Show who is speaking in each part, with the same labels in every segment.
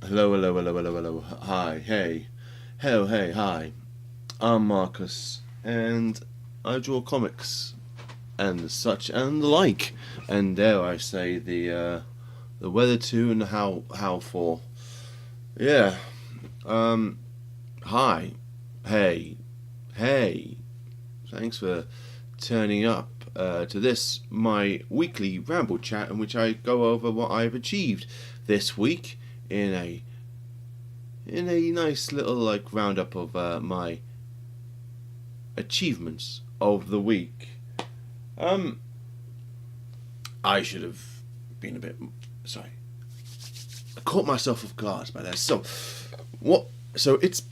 Speaker 1: Hello, hello, hello, hello, hello. Hi, hey. Hello, hey, hi. I'm Marcus, and I draw comics and such and the like. And dare I say the weather too and the how for. Yeah. Um. Hi. Hey. Hey. Thanks for turning up to this my weekly ramble chat in which I go over what I've achieved this week in a nice little like roundup of my achievements of the week. Um, I should have been a bit sorry. I caught myself off guard by that. So, what? So it's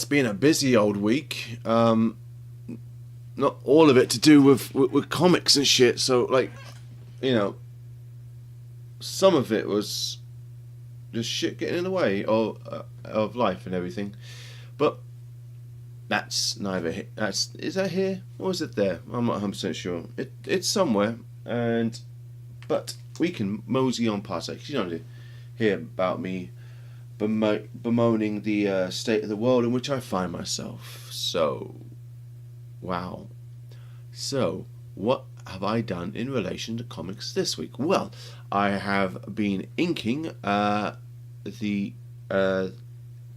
Speaker 1: been a busy old week. Not all of it to do with comics and shit. So like, you know, some of it was just shit getting in the way of life and everything. But that's neither here. That's is that here or is it there? I'm not 100% sure. It's somewhere, and but we can mosey on past it. 'Cause you don't hear about me bemoaning the state of the world in which I find myself. So, wow. So, what have I done in relation to comics this week? Well, I have been inking the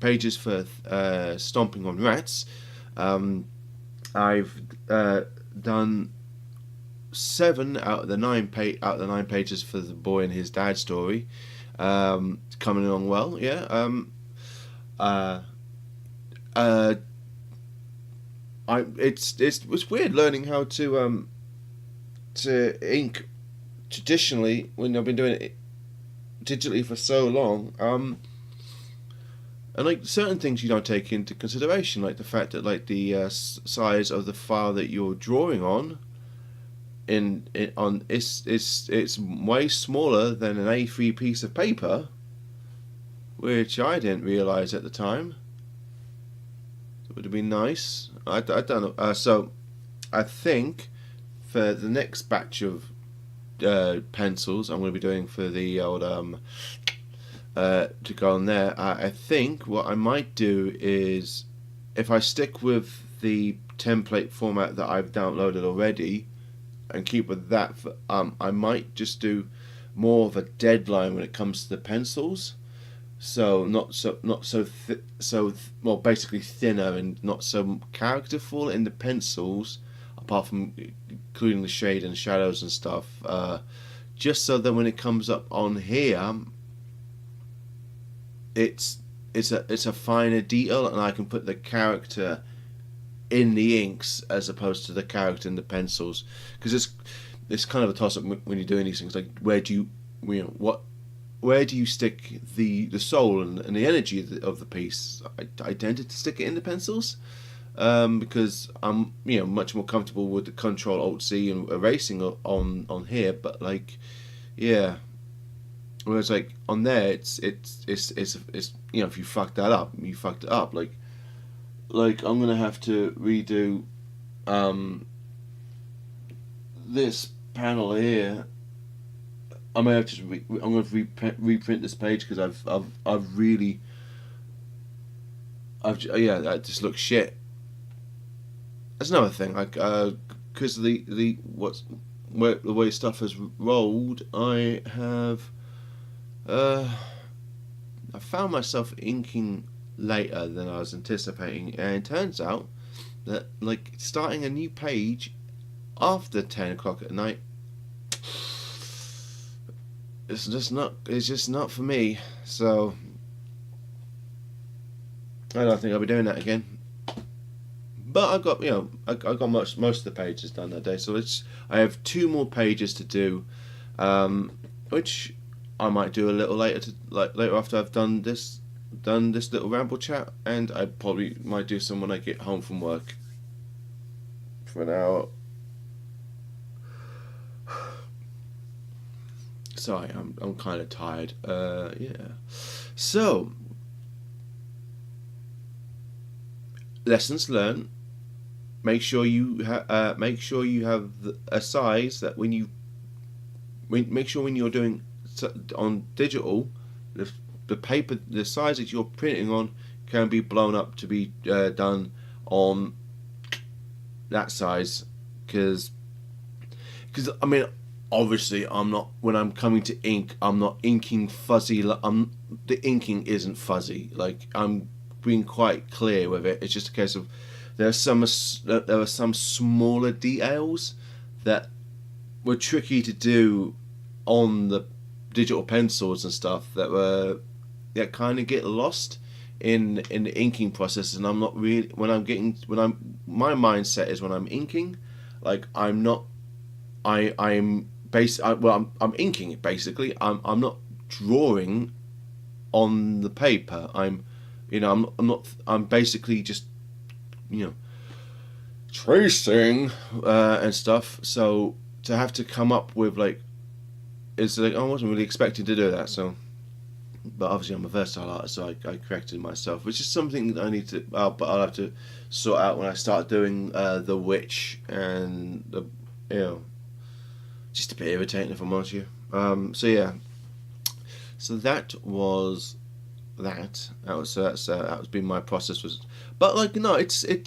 Speaker 1: pages for Stomping on Rats. I've done 7 out of the 9 pages for the boy and his dad story. Coming along well, yeah. It's weird learning how to ink traditionally when I've been doing it digitally for so long. And like certain things you don't take into consideration, like the fact that like the size of the file that you're drawing on, it's way smaller than an A3 piece of paper, which I didn't realize at the time. It would have been nice. I don't know. So I think for the next batch of pencils I'm going to be doing for the old to go on there. I think what I might do is, if I stick with the template format that I've downloaded already and keep with that, I might just do more of a deadline when it comes to the pencils. So well, basically thinner and not so characterful in the pencils, apart from including the shade and shadows and stuff. Just so that when it comes up on here, it's a finer detail, and I can put the character in the inks as opposed to the character in the pencils, because it's kind of a toss up when you're doing these things. Like where do you stick the soul and the energy of the piece? I tended to stick it in the pencils, because I'm much more comfortable with the Control Alt C and erasing on here. But like, yeah. Whereas like on there, it's if you fuck that up, you fucked it up. Like I'm gonna have to redo this panel here. I may have to. I'm going to reprint this page because I've really. Yeah, that just looks shit. That's another thing. Like because the way stuff has rolled, I have. I found myself inking later than I was anticipating, and it turns out that like starting a new page after 10 o'clock at night, it's just not for me. So I don't think I'll be doing that again. But I got most of the pages done that day, so I have 2 more pages to do, which I might do a little later after I've done this little ramble chat, and I probably might do some when I get home from work. For now, sorry, I'm kind of tired. Yeah. So, lessons learned. Make sure you have a size that make sure when you're doing on digital, the paper, the size that you're printing on, can be blown up to be done on that size, because I mean, obviously I'm not, when I'm coming to ink, I'm not inking fuzzy. The inking isn't fuzzy. Like, I'm being quite clear with it. It's just a case of there are some smaller details that were tricky to do on the digital pencils and stuff that kind of get lost in the inking process. And I'm not really, my mindset is, when I'm inking, like, I'm inking it basically. I'm not drawing on the paper. I'm basically just, tracing and stuff. So to have to come up with, like, it's like, I wasn't really expecting to do that. So, but obviously I'm a versatile artist, so I corrected myself, which is something that I need to. But I'll have to sort out when I start doing the witch and the, just a bit irritating, if I'm honest with you. So yeah, so that was that. That's been my process. But like, no,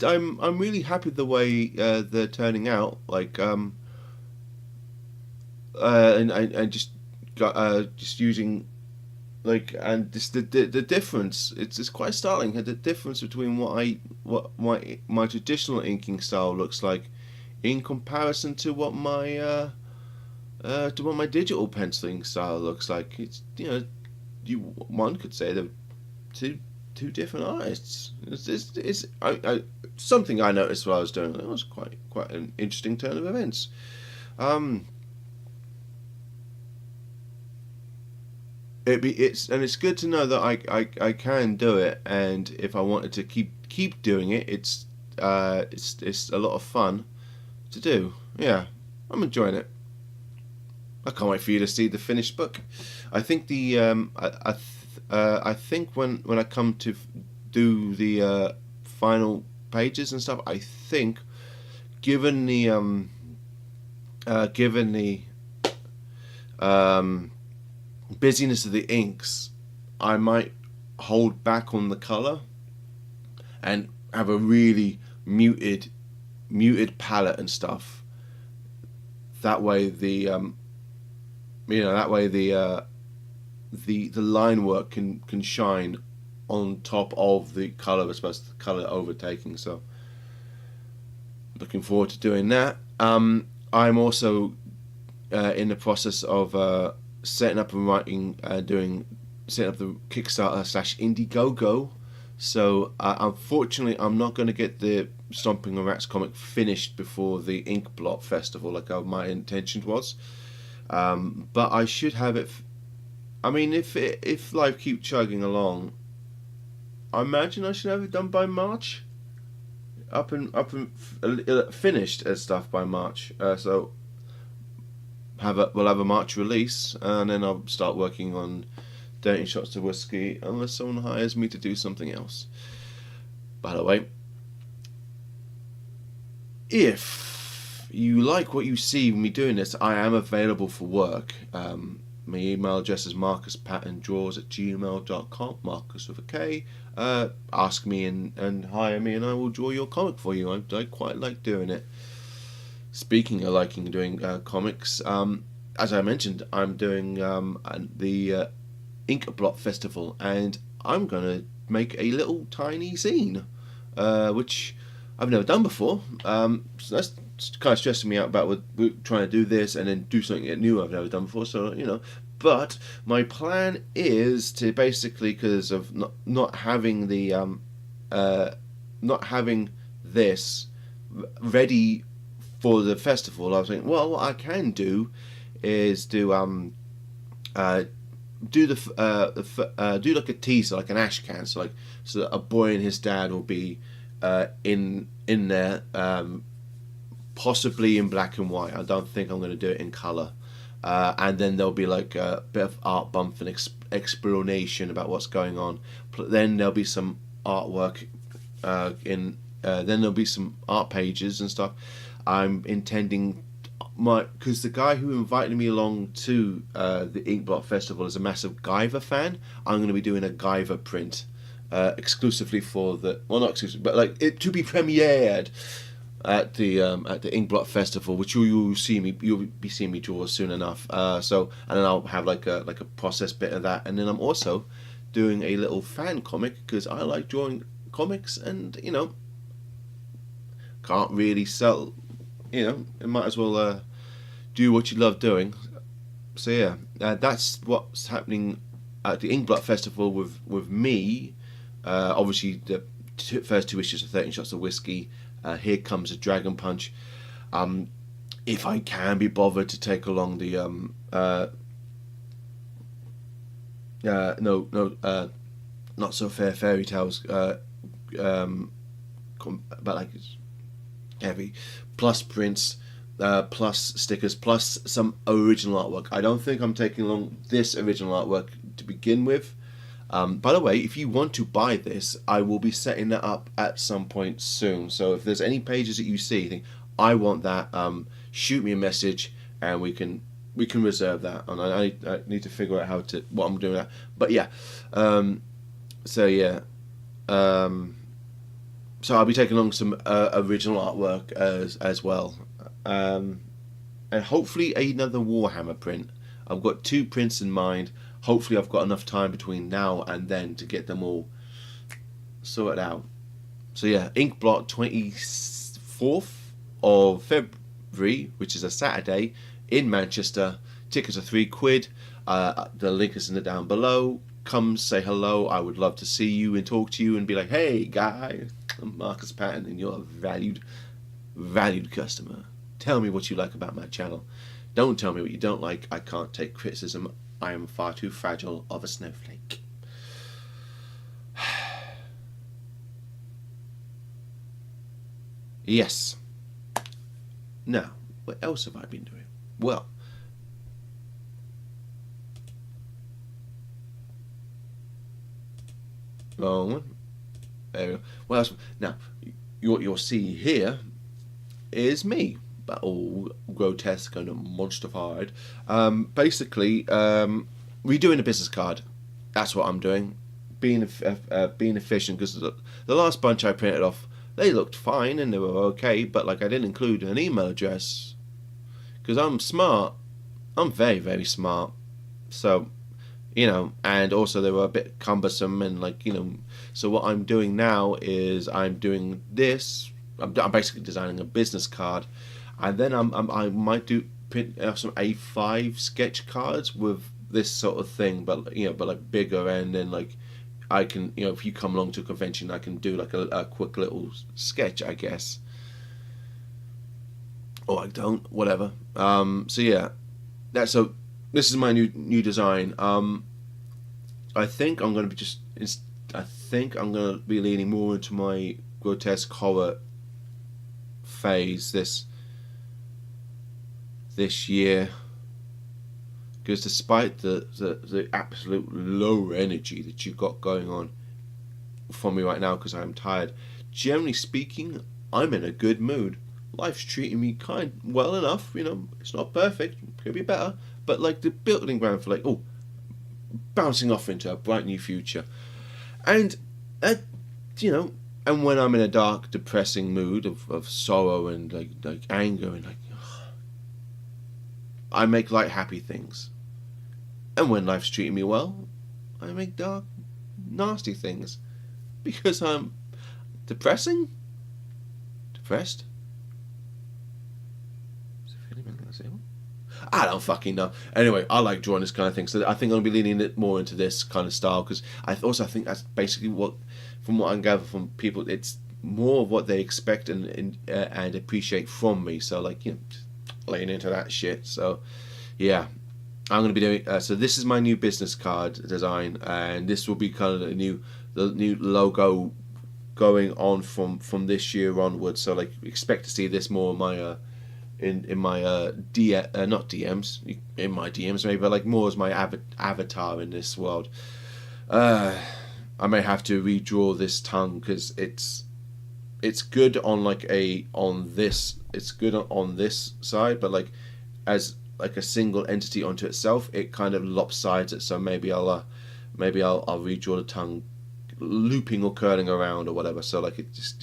Speaker 1: I'm really happy with the way they're turning out. Like, and I just got just using, like, and just the difference. It's quite startling. The difference between what my traditional inking style looks like in comparison to what my digital penciling style looks like. It's, one could say they're two different artists. It's something I noticed while I was doing it. It was quite an interesting turn of events. It's good to know that I can do it, and if I wanted to keep doing it, it's a lot of fun to do. Yeah, I'm enjoying it. I can't wait for you to see the finished book. I think I think when I come to do the final pages and stuff, I think, given the busyness of the inks, I might hold back on the color and have a really muted palette and stuff. That way the the line work can shine on top of the color, as opposed to the color overtaking. So looking forward to doing that. I'm also in the process of setting up and writing, setting up the Kickstarter / Indiegogo. So unfortunately, I'm not going to get the Stomping on Rats comic finished before the Ink Blot Festival, like my intention was. But I should have it. I mean, if life keeps chugging along, I imagine I should have it done by March, up and finished as stuff by March. So we'll have a March release, and then I'll start working on Dirty Shots of Whiskey, unless someone hires me to do something else. By the way, if you like what you see me doing this, I am available for work. My email address is markuspatterndraws@gmail.com, Markus with a K. Ask me and hire me, and I will draw your comic for you. I quite like doing it. Speaking of liking doing comics, as I mentioned, I'm doing the Ink Blot Festival, and I'm going to make a little tiny zine, which I've never done before. So that's kind of stressing me out about trying to do this and then do something new I've never done before. So but my plan is to basically, because of not having the not having this ready for the festival, I was thinking, well, what I can do is do like a teaser, like an ash can, so that a boy and his dad will be in there, possibly in black and white. I don't think I'm going to do it in color, and then there'll be like a bit of art bump and explanation about what's going on. Then there'll be some artwork then there'll be some art pages and stuff. I'm intending because the guy who invited me along to the Inkblot Festival is a massive Guyver fan. I'm going to be doing a Guyver print exclusively for the, well, not exclusive, but like it to be premiered at the Inkblot Festival, which you'll be seeing me draw soon enough. So, and then I'll have like a process bit of that, and then I'm also doing a little fan comic because I like drawing comics, and can't really sell. It might as well do what you love doing. So yeah, that's what's happening at the Inkblot Festival with me. Obviously, the first 2 issues of 13 Shots of Whiskey. Here Comes a Dragon Punch. If I can be bothered to take along the Not So Fair Fairy Tales, but like it's heavy, plus prints, plus stickers, plus some original artwork. I don't think I'm taking along this original artwork to begin with. By the way, if you want to buy this, I will be setting that up at some point soon. So if there's any pages that you see, you think I want that, shoot me a message and we can reserve that. And I need to figure out what I'm doing that. But yeah, so I'll be taking along some original artwork as well, and hopefully another Warhammer print. I've got 2 prints in mind. Hopefully I've got enough time between now and then to get them all sorted out. So yeah, Inkblot 24th of February, which is a Saturday in Manchester. Tickets are £3. The link is in it down below. Come say hello. I would love to see you and talk to you and be like, hey guy, I'm Markus Pattern and you're a valued customer. Tell me what you like about my channel. Don't tell me what you don't like. I can't take criticism. I am far too fragile of a snowflake. Yes. Now, what else have I been doing? Well, wrong one. There we go. What else? Now, what you'll see here is me, but all grotesque and monstrified. Basically, redoing a business card. That's what I'm doing. Being efficient, because the last bunch I printed off, they looked fine and they were okay, but like I didn't include an email address because I'm smart. I'm very, very smart. So, and also they were a bit cumbersome and so what I'm doing now is I'm doing this. I'm basically designing a business card, and then I might print out some A5 sketch cards with this sort of thing, but like bigger, and then like I can, if you come along to a convention, I can do like a quick little sketch, I guess, or I don't, whatever. So yeah, this is my new design. I think I'm going to be leaning more into my grotesque horror phase this year, because despite the absolute low energy that you've got going on for me right now, because I'm tired, generally speaking, I'm in a good mood. Life's treating me well enough. It's not perfect, could be better, but like the building ground for bouncing off into a bright new future. And and when I'm in a dark, depressing mood of sorrow and like anger and I make light, happy things. And when life's treating me well, I make dark, nasty things, because I'm depressed. I don't fucking know. Anyway, I like drawing this kind of thing, so I think I'm going to be leaning it more into this kind of style, because I think that's basically from what I gather from people, it's more of what they expect and appreciate from me. So laying into that shit. So yeah, I'm going to be doing. So this is my new business card design, and this will be kind of the new logo going on from this year onwards. So expect to see this more in my in my not DMs, in my DMs maybe, but more as my avatar in this world. I may have to redraw this tongue, because it's good on it's good on this side, but as like a single entity onto itself, it kind of lopsides it. So maybe I'll redraw the tongue looping or curling around or whatever. So like it just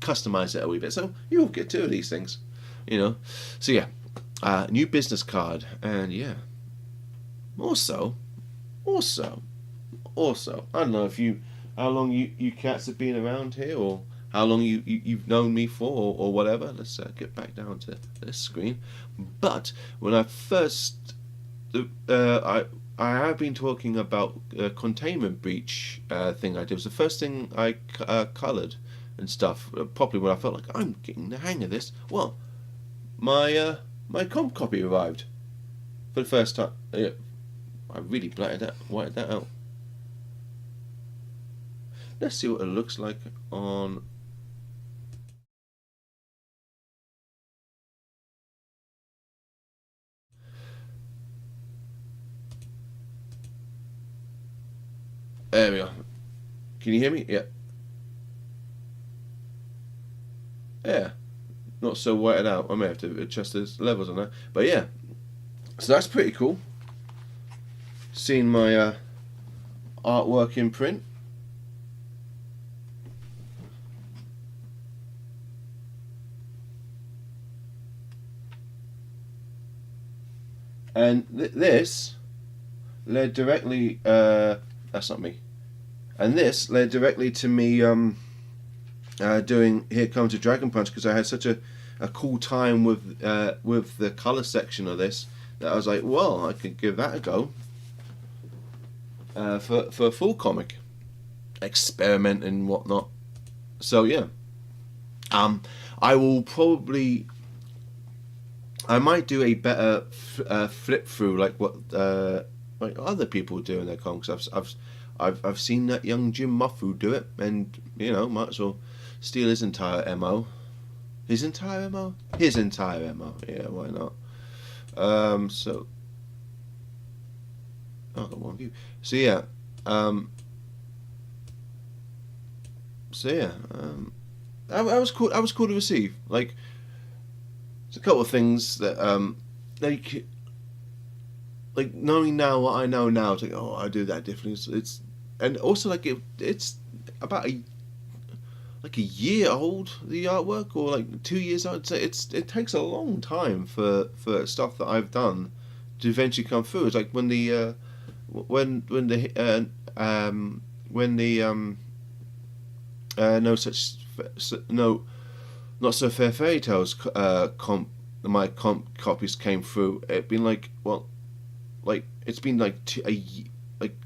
Speaker 1: customize it a wee bit. So you'll get two of these things, So yeah, new business card, and yeah. Also, I don't know how long you cats have been around here, or how long you've known me for, or whatever. Let's get back down to this screen. But when I first, I have been talking about containment breach thing I did. It was the first thing I coloured and stuff properly when I felt like I'm getting the hang of this. Well, my comp copy arrived for the first time. Yeah, I really whited that out. Let's see what it looks like on. There we are. Can you hear me? Yeah. Yeah. Not so whited out. I may have to adjust the levels on that. But yeah. So that's pretty cool. Seeing my artwork in print. And this led directly. That's not me. And this led directly to me doing Here Comes a Dragon Punch, because I had such a cool time with the colour section of this that I was like, well, I could give that a go for a full comic, experiment and whatnot. So yeah, I will probably. I might do a better flip through, like what like other people do in their comics. I've seen that young Jim Muffu do it, and might as well steal his entire MO. His entire MO. Yeah, why not? So I got one view. So yeah. That was cool. That was cool to receive. Like. There's a couple of things that like knowing now what I know now, it's like, oh, I do that differently. It's and also like it's about a year old, the artwork, or like 2 years old. So it takes a long time for stuff that I've done to eventually come through. It's like when the Not So Fair Fairy Tales my comp copies came through. It's been it's been like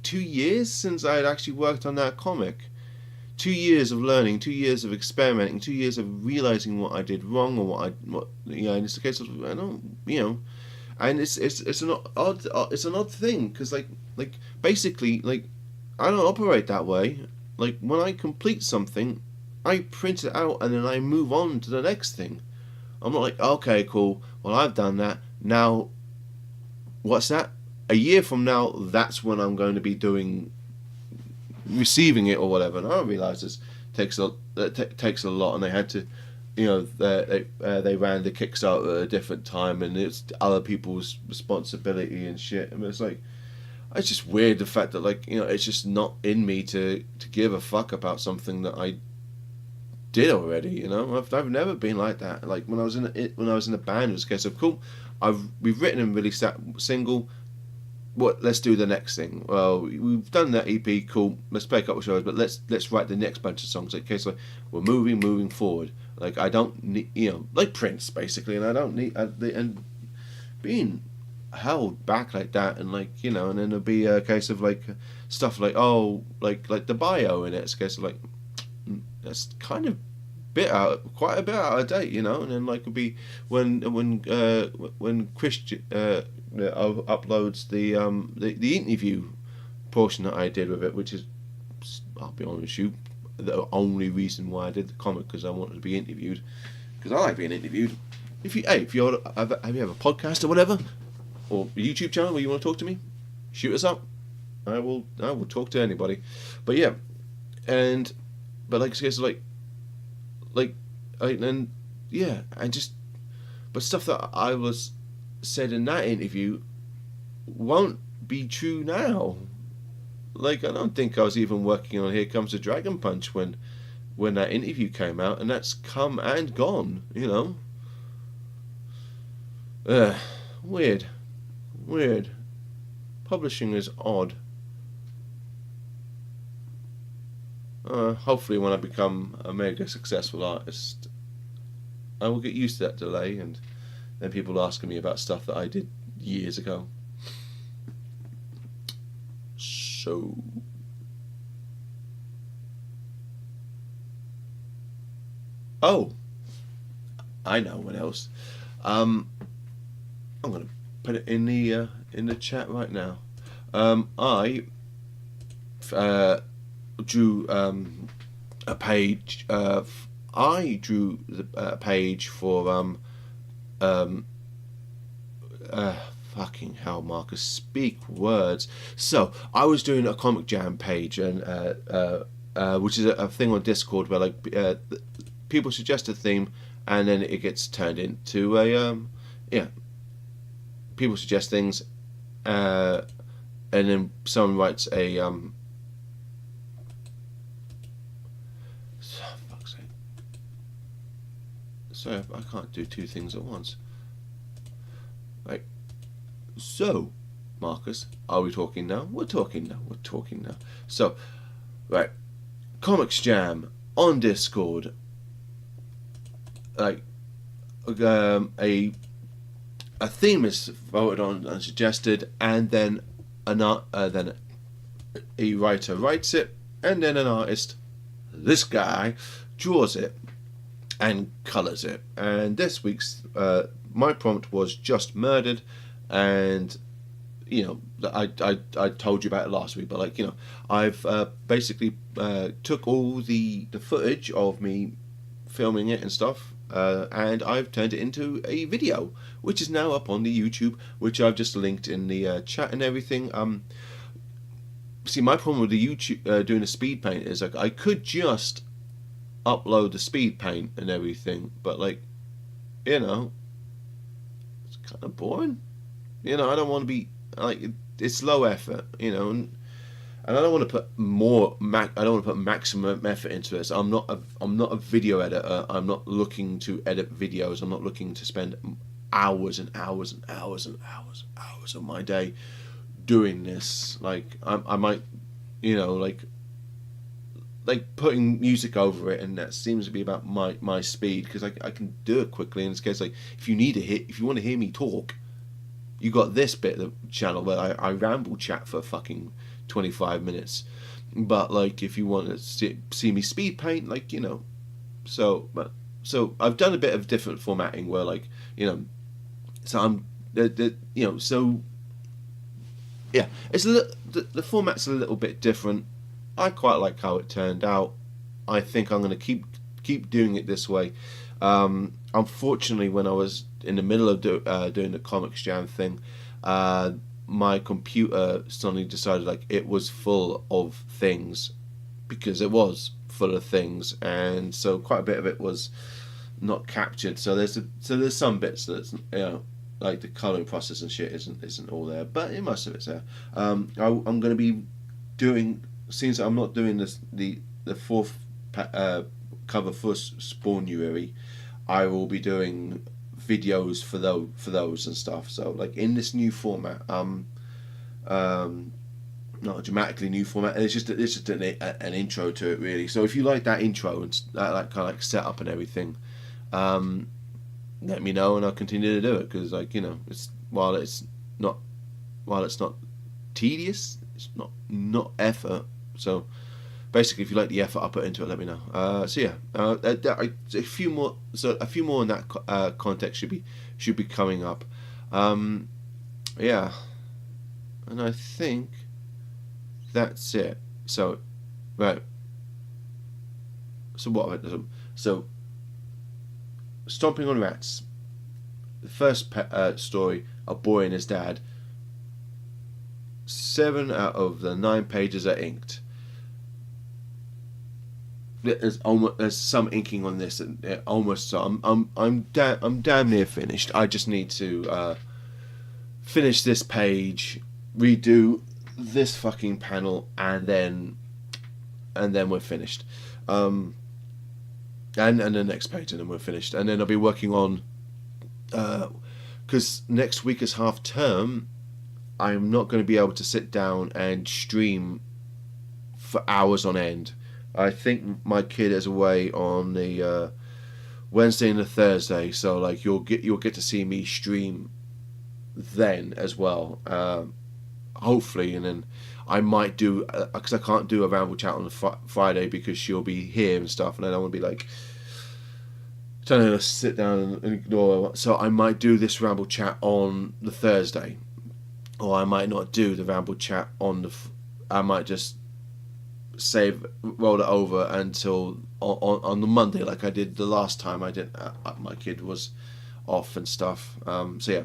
Speaker 1: 2 years since I had actually worked on that comic. 2 years of learning, 2 years of experimenting, 2 years of realizing what I did wrong, or what and it's a case of and it's an odd thing, because like basically, like, I don't operate that way. Like, when I complete something, I print it out and then I move on to the next thing. I'm not like, okay, cool, well, I've done that. Now, what's that? A year from now, that's when I'm going to be receiving it or whatever. And I realised this takes a lot, and they had to, they ran the Kickstarter at a different time, and it's other people's responsibility and shit. And it's like, it's just weird, the fact that, like, it's just not in me to give a fuck about something that I did already. I've never been like that. Like, when I was in a band, it was a case of, cool, we've written and released that single. Let's do the next thing. Well, we've done that EP, cool. Let's play a couple of shows, but let's write the next bunch of songs. Like, okay, so we're moving forward. Like, I don't need, like Prince basically, and I don't need and being held back like that, and like, and then it'll be a case of like stuff like, oh, like the bio in it. It's a case of like, that's kind of quite a bit out of date, and then like it'll be when Christian uploads the interview portion that I did with it, which is, I'll be honest with you, the only reason why I did the comic, because I wanted to be interviewed, because I like being interviewed. If you have a podcast or whatever, or a YouTube channel where you want to talk to me, shoot us up. I will talk to anybody. But yeah, but like, it's but stuff that I was said in that interview won't be true now. Like, I don't think I was even working on Here Comes the Dragon Punch when that interview came out, and that's come and gone, you know. Weird. Publishing is odd. Hopefully when I become a mega successful artist, I will get used to that delay, and then people asking me about stuff that I did years ago. So... oh, I know what else. I'm gonna put it in the chat right now. I drew a page. I drew the page for fucking hell, Marcus, speak words. So I was doing a Comic Jam page, and which is a thing on Discord where like people suggest a theme, and then it gets turned into a people suggest things, and then someone writes a fuck's sake. Sorry, I can't do two things at once. Right. So, Marcus, are we talking now? We're talking now. So, right, Comics Jam on Discord. Like, a theme is voted on and suggested, and then then a writer writes it, and then an artist, this guy, draws it and colours it. And this week's my prompt was Just Murdered, and you know, I told you about it last week, but like, you know, I've basically took all the footage of me filming it and stuff, and I've turned it into a video, which is now up on the YouTube, which I've just linked in the chat and everything. See, my problem with the YouTube doing a speed paint is like I could just upload the speed paint and everything, but like, you know, it's kind of boring. You know, I don't want to be like, it's low effort, you know, and I don't want to put I don't want to put maximum effort into this. I'm not a video editor. I'm not looking to edit videos. I'm not looking to spend hours and hours and hours and hours and hours of my day doing this. Like, I might, you know, like putting music over it, and that seems to be about my speed, because I can do it quickly. And it's case like, if you want to hear me talk, you got this bit of the channel where I ramble chat for fucking 25 minutes. But like, if you want to see me speed paint, like, you know, so I've done a bit of different formatting where, like, you know, so I'm you know, so yeah, it's the format's a little bit different. I quite like how it turned out. I think I'm going to keep doing it this way. Unfortunately, when I was in the middle of doing the Comics Jam thing, my computer suddenly decided like it was full of things, because it was full of things, and so quite a bit of it was not captured. So there's some bits that's, you know, like the colouring process and shit isn't all there, but most of it's there. I'm going to be doing, since I'm not doing the fourth cover for Spawnuary, I will be doing videos for those and stuff. So like in this new format, not a dramatically new format. It's just an intro to it, really. So if you like that intro and that kind of like setup and everything, let me know and I'll continue to do it, because like, you know, it's while it's not tedious, it's not effort. So basically, if you like the effort I put into it, let me know. So yeah, a few more in that context should be coming up. Yeah, and I think that's it. So right. So Stomping on Rats. The first story, a boy and his dad. 7 out of the 9 pages are inked. There's some inking on this, and almost. So I'm damn near finished. I just need to finish this page, redo this fucking panel, and then we're finished. And the next page, and then we're finished. And then I'll be working on, because next week is half term, I'm not going to be able to sit down and stream for hours on end. I think my kid is away on the Wednesday and the Thursday, so like you'll get to see me stream then as well, hopefully. And then I might do, because I can't do a ramble chat on the Friday because she'll be here and stuff, and I don't want to be like trying to sit down and ignore her. So I might do this ramble chat on the Thursday, or I might not do the ramble chat on the. I might just roll it over until on the Monday, like I did the last time I did. My kid was off and stuff. So yeah,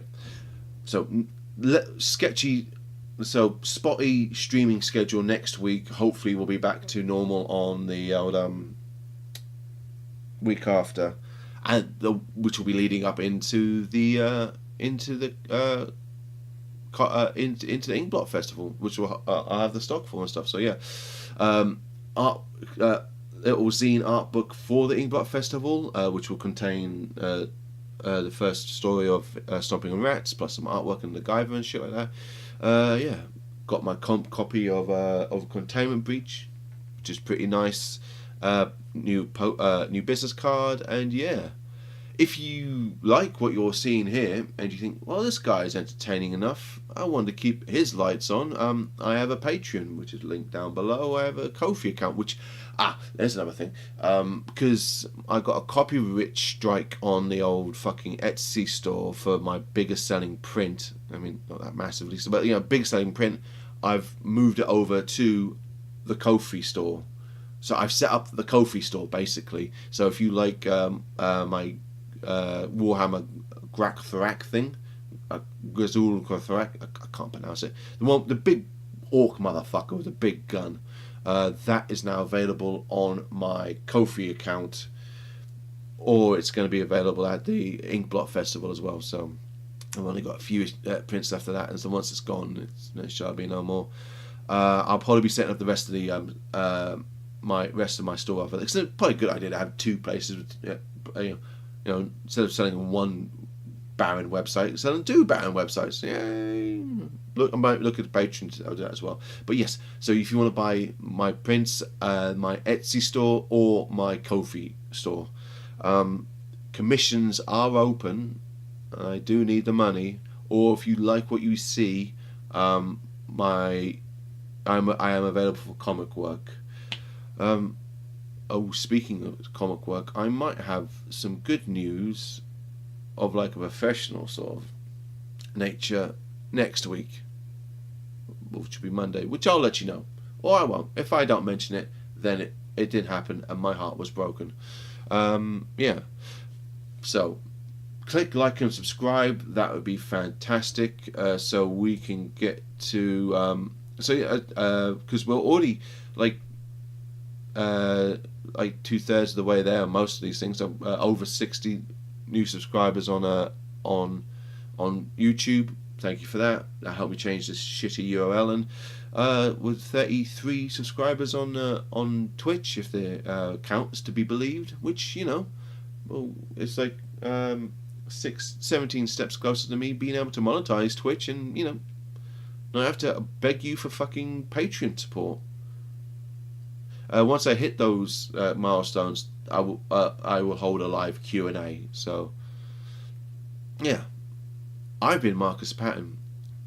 Speaker 1: so sketchy. So spotty streaming schedule next week. Hopefully we'll be back to normal on the old week after, and which will be leading up into the into the Inkblot Festival, which will I'll have the stock for and stuff. So yeah, little zine art book for the Inkblot Festival, which will contain the first story of Stomping on Rats, plus some artwork and the Guyver and shit like that. Yeah, got my copy of Containment Breach, which is pretty nice. New business card, and yeah, if you like what you're seeing here and you think, well, this guy is entertaining enough, I want to keep his lights on, I have a Patreon, which is linked down below. I have a Ko-fi account, which there's another thing, because I got a copyright strike on the old fucking Etsy store for my biggest selling print. I mean, not that massively, but big selling print. I've moved it over to the Ko-fi store. So I've set up the Ko-fi store basically. So if you like my Warhammer Grak thing, Gazul Grathorak, I can't pronounce it. The big orc motherfucker with the big gun. That is now available on my Ko-fi account, or it's going to be available at the Inkblot Festival as well. So I've only got a few prints after that, and so once it's gone, there shall be no more. I'll probably be setting up the rest of the my store over there. It's probably a good idea to have two places. Instead of selling one barren website, selling two barren websites. Yay! Look, I might look at the Patreon. I'll do that as well. But yes, so if you want to buy my prints, my Etsy store or my Ko-fi store, commissions are open. I do need the money. Or if you like what you see, I am available for comic work. Speaking of comic work, I might have some good news of like a professional sort of nature next week, which will be Monday, which I'll let you know, or I won't. If I don't mention it, then it did happen and my heart was broken. Yeah, so click like and subscribe. That would be fantastic, so we can get to because we're already like 2/3 of the way there. Most of these things are over 60 new subscribers on YouTube. Thank you for that. That helped me change this shitty URL, and with 33 subscribers on Twitch, if the count is to be believed, which it's like 17 steps closer to me being able to monetize Twitch, and not have to beg you for fucking Patreon support. Once I hit those milestones, I will hold a live Q&A. So, yeah. I've been Markus Pattern.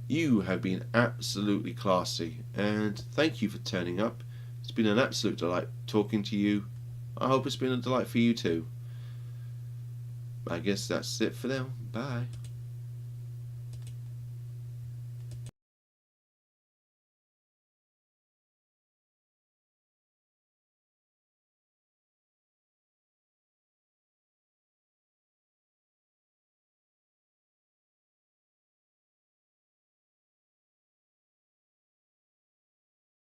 Speaker 1: You have been absolutely classy, and thank you for turning up. It's been an absolute delight talking to you. I hope it's been a delight for you too. I guess that's it for now. Bye.